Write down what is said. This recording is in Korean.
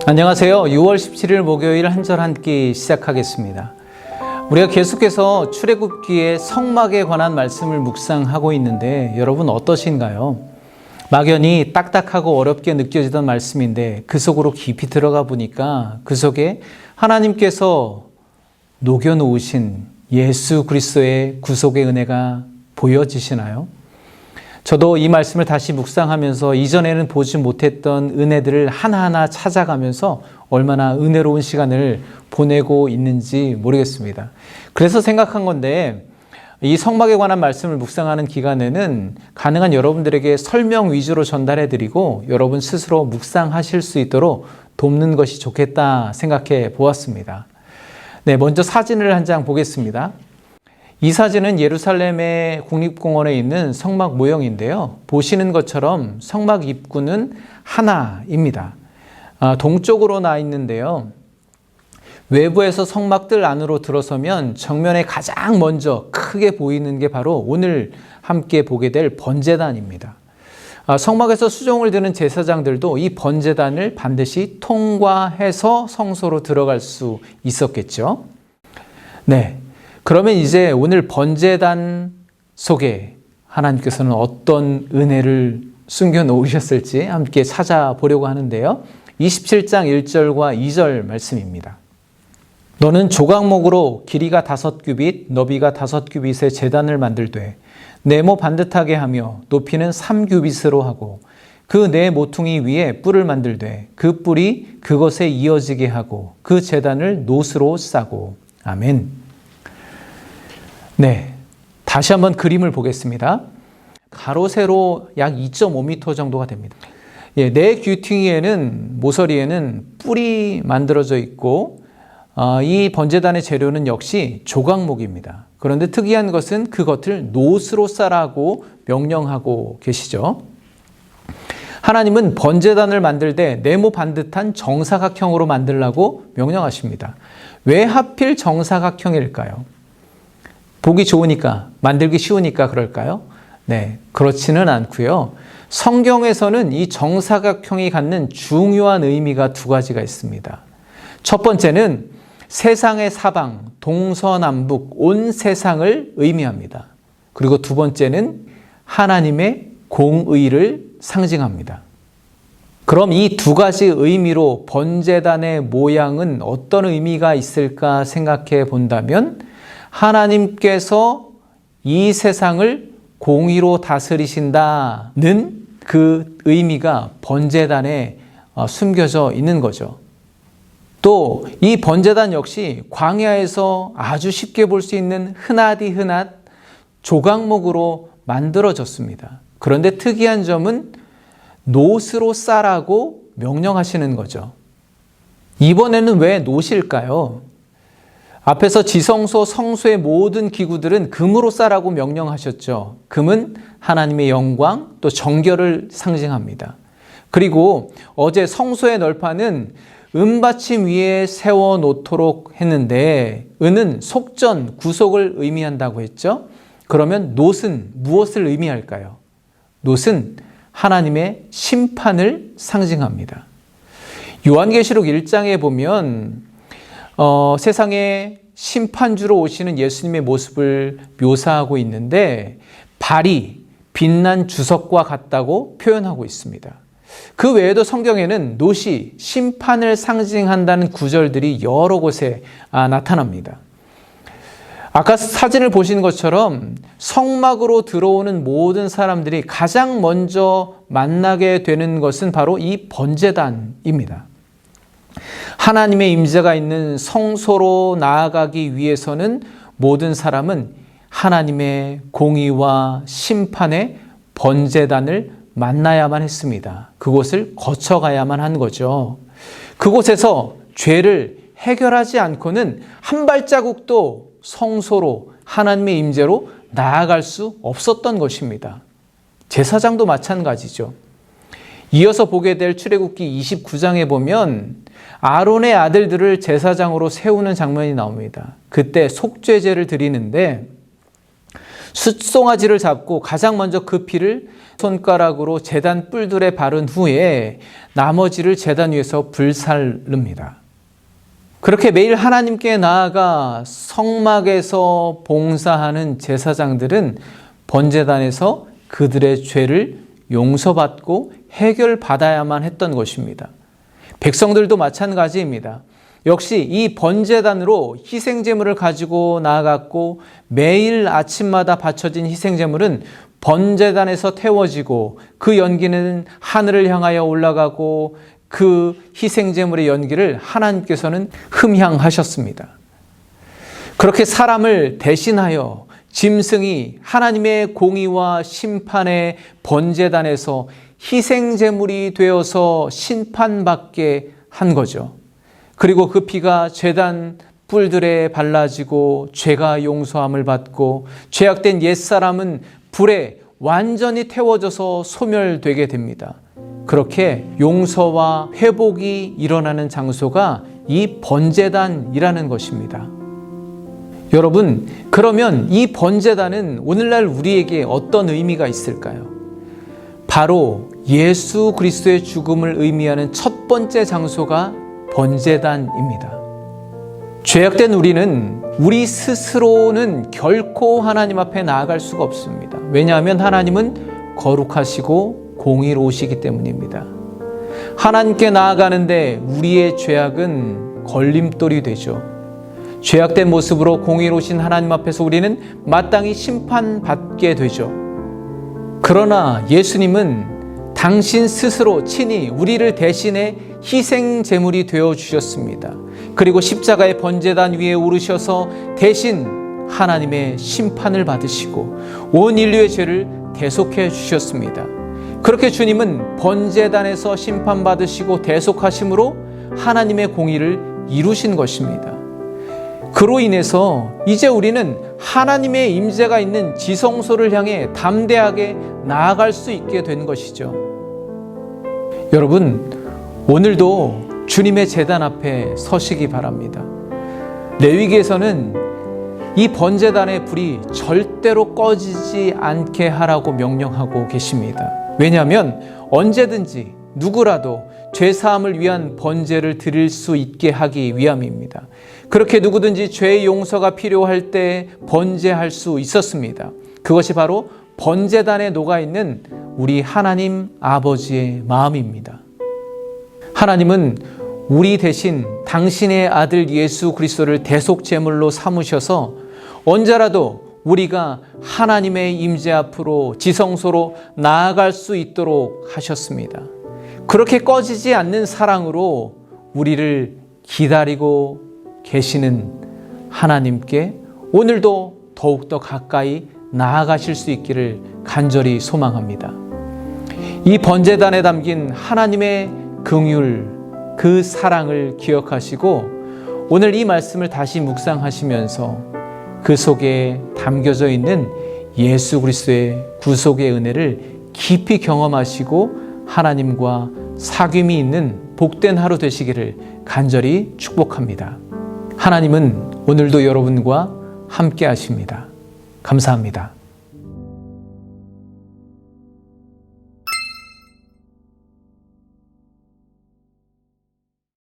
안녕하세요. 6월 17일 목요일 한 절 한 끼 시작하겠습니다. 우리가 계속해서 출애굽기의 성막에 관한 말씀을 묵상하고 있는데 여러분 어떠신가요? 막연히 딱딱하고 어렵게 느껴지던 말씀인데 그 속으로 깊이 들어가 보니까 그 속에 하나님께서 녹여놓으신 예수 그리스도의 구속의 은혜가 보여지시나요? 저도 이 말씀을 다시 묵상하면서 이전에는 보지 못했던 은혜들을 하나하나 찾아가면서 얼마나 은혜로운 시간을 보내고 있는지 모르겠습니다. 그래서 생각한 건데 이 성막에 관한 말씀을 묵상하는 기간에는 가능한 여러분들에게 설명 위주로 전달해드리고 여러분 스스로 묵상하실 수 있도록 돕는 것이 좋겠다 생각해 보았습니다. 네, 먼저 사진을 한 장 보겠습니다. 이 사진은 예루살렘의 국립공원에 있는 성막 모형인데요. 보시는 것처럼 성막 입구는 하나입니다. 동쪽으로 나 있는데요. 외부에서 성막들 안으로 들어서면 정면에 가장 먼저 크게 보이는 게 바로 오늘 함께 보게 될 번제단입니다. 성막에서 수종을 드는 제사장들도 이 번제단을 반드시 통과해서 성소로 들어갈 수 있었겠죠. 네. 그러면 이제 오늘 번제단 속에 하나님께서는 어떤 은혜를 숨겨 놓으셨을지 함께 찾아보려고 하는데요. 27장 1절과 2절 말씀입니다. 너는 조각목으로 길이가 5규빗, 너비가 5규빗의 제단을 만들되 네모 반듯하게 하며 높이는 3규빗으로 하고 그 네 모퉁이 위에 뿔을 만들되 그 뿔이 그것에 이어지게 하고 그 제단을 노스로 싸고. 아멘. 네, 다시 한번 그림을 보겠습니다. 가로 세로 약 2.5m 정도가 됩니다. 네 귀퉁이에는 모서리에는 뿔이 만들어져 있고 이 번제단의 재료는 역시 조각목입니다. 그런데 특이한 것은 그것을 노스로 싸라고 명령하고 계시죠. 하나님은 번제단을 만들 때 네모 반듯한 정사각형으로 만들라고 명령하십니다. 왜 하필 정사각형일까요? 보기 좋으니까, 만들기 쉬우니까 그럴까요? 네, 그렇지는 않고요. 성경에서는 이 정사각형이 갖는 중요한 의미가 두 가지가 있습니다. 첫 번째는 세상의 사방, 동서남북 온 세상을 의미합니다. 그리고 두 번째는 하나님의 공의를 상징합니다. 그럼 이 두 가지 의미로 번제단의 모양은 어떤 의미가 있을까 생각해 본다면 하나님께서 이 세상을 공의로 다스리신다는 그 의미가 번제단에 숨겨져 있는 거죠. 또 이 번제단 역시 광야에서 아주 쉽게 볼 수 있는 흔하디흔한 조각목으로 만들어졌습니다. 그런데 특이한 점은 노스로 싸라고 명령하시는 거죠. 이번에는 왜 노실까요? 앞에서 지성소, 성소의 모든 기구들은 금으로 싸라고 명령하셨죠. 금은 하나님의 영광, 또 정결을 상징합니다. 그리고 어제 성소의 널판은 은받침 위에 세워놓도록 했는데 은은 속전, 구속을 의미한다고 했죠. 그러면 놋은 무엇을 의미할까요? 놋은 하나님의 심판을 상징합니다. 요한계시록 1장에 보면 세상에 심판주로 오시는 예수님의 모습을 묘사하고 있는데 발이 빛난 주석과 같다고 표현하고 있습니다. 그 외에도 성경에는 놋이 심판을 상징한다는 구절들이 여러 곳에 나타납니다. 아까 사진을 보시는 것처럼 성막으로 들어오는 모든 사람들이 가장 먼저 만나게 되는 것은 바로 이 번제단입니다. 하나님의 임재가 있는 성소로 나아가기 위해서는 모든 사람은 하나님의 공의와 심판의 번제단을 만나야만 했습니다. 그곳을 거쳐가야만 한 거죠. 그곳에서 죄를 해결하지 않고는 한 발자국도 성소로 하나님의 임재로 나아갈 수 없었던 것입니다. 제사장도 마찬가지죠. 이어서 보게 될 출애굽기 29장에 보면 아론의 아들들을 제사장으로 세우는 장면이 나옵니다. 그때 속죄제를 드리는데 숫송아지를 잡고 가장 먼저 그 피를 손가락으로 제단 뿔들에 바른 후에 나머지를 제단 위에서 불살릅니다. 그렇게 매일 하나님께 나아가 성막에서 봉사하는 제사장들은 번제단에서 그들의 죄를 용서받고 해결받아야만 했던 것입니다. 백성들도 마찬가지입니다. 역시 이 번제단으로 희생제물을 가지고 나아갔고 매일 아침마다 바쳐진 희생제물은 번제단에서 태워지고 그 연기는 하늘을 향하여 올라가고 그 희생제물의 연기를 하나님께서는 흠향하셨습니다. 그렇게 사람을 대신하여 짐승이 하나님의 공의와 심판의 번제단에서 희생제물이 되어서 심판받게 한 거죠. 그리고 그 피가 제단 뿔들에 발라지고 죄가 용서함을 받고 죄악된 옛사람은 불에 완전히 태워져서 소멸되게 됩니다. 그렇게 용서와 회복이 일어나는 장소가 이 번제단이라는 것입니다. 여러분, 그러면 이 번제단은 오늘날 우리에게 어떤 의미가 있을까요? 바로 예수 그리스도의 죽음을 의미하는 첫 번째 장소가 번제단입니다. 죄악된 우리는 우리 스스로는 결코 하나님 앞에 나아갈 수가 없습니다. 왜냐하면 하나님은 거룩하시고 공의로우시기 때문입니다. 하나님께 나아가는데 우리의 죄악은 걸림돌이 되죠. 죄악된 모습으로 공의로우신 하나님 앞에서 우리는 마땅히 심판받게 되죠. 그러나 예수님은 당신 스스로 친히 우리를 대신해 희생 제물이 되어 주셨습니다. 그리고 십자가의 번제단 위에 오르셔서 대신 하나님의 심판을 받으시고 온 인류의 죄를 대속해 주셨습니다. 그렇게 주님은 번제단에서 심판받으시고 대속하심으로 하나님의 공의를 이루신 것입니다. 그로 인해서 이제 우리는 하나님의 임재가 있는 지성소를 향해 담대하게 나아갈 수 있게 된 것이죠. 여러분, 오늘도 주님의 제단 앞에 서시기 바랍니다. 레위기에서는 이 번제단의 불이 절대로 꺼지지 않게 하라고 명령하고 계십니다. 왜냐하면 언제든지 누구라도 죄사함을 위한 번제를 드릴 수 있게 하기 위함입니다. 그렇게 누구든지 죄의 용서가 필요할 때 번제할 수 있었습니다. 그것이 바로 번제단에 녹아있는 우리 하나님 아버지의 마음입니다. 하나님은 우리 대신 당신의 아들 예수 그리스도를 대속제물로 삼으셔서 언제라도 우리가 하나님의 임재 앞으로 지성소로 나아갈 수 있도록 하셨습니다. 그렇게 꺼지지 않는 사랑으로 우리를 기다리고 계시는 하나님께 오늘도 더욱더 가까이 나아가실 수 있기를 간절히 소망합니다. 이 번제단에 담긴 하나님의 긍휼, 그 사랑을 기억하시고 오늘 이 말씀을 다시 묵상하시면서 그 속에 담겨져 있는 예수 그리스도의 구속의 은혜를 깊이 경험하시고 하나님과 사귐이 있는 복된 하루 되시기를 간절히 축복합니다. 하나님은 오늘도 여러분과 함께 하십니다. 감사합니다.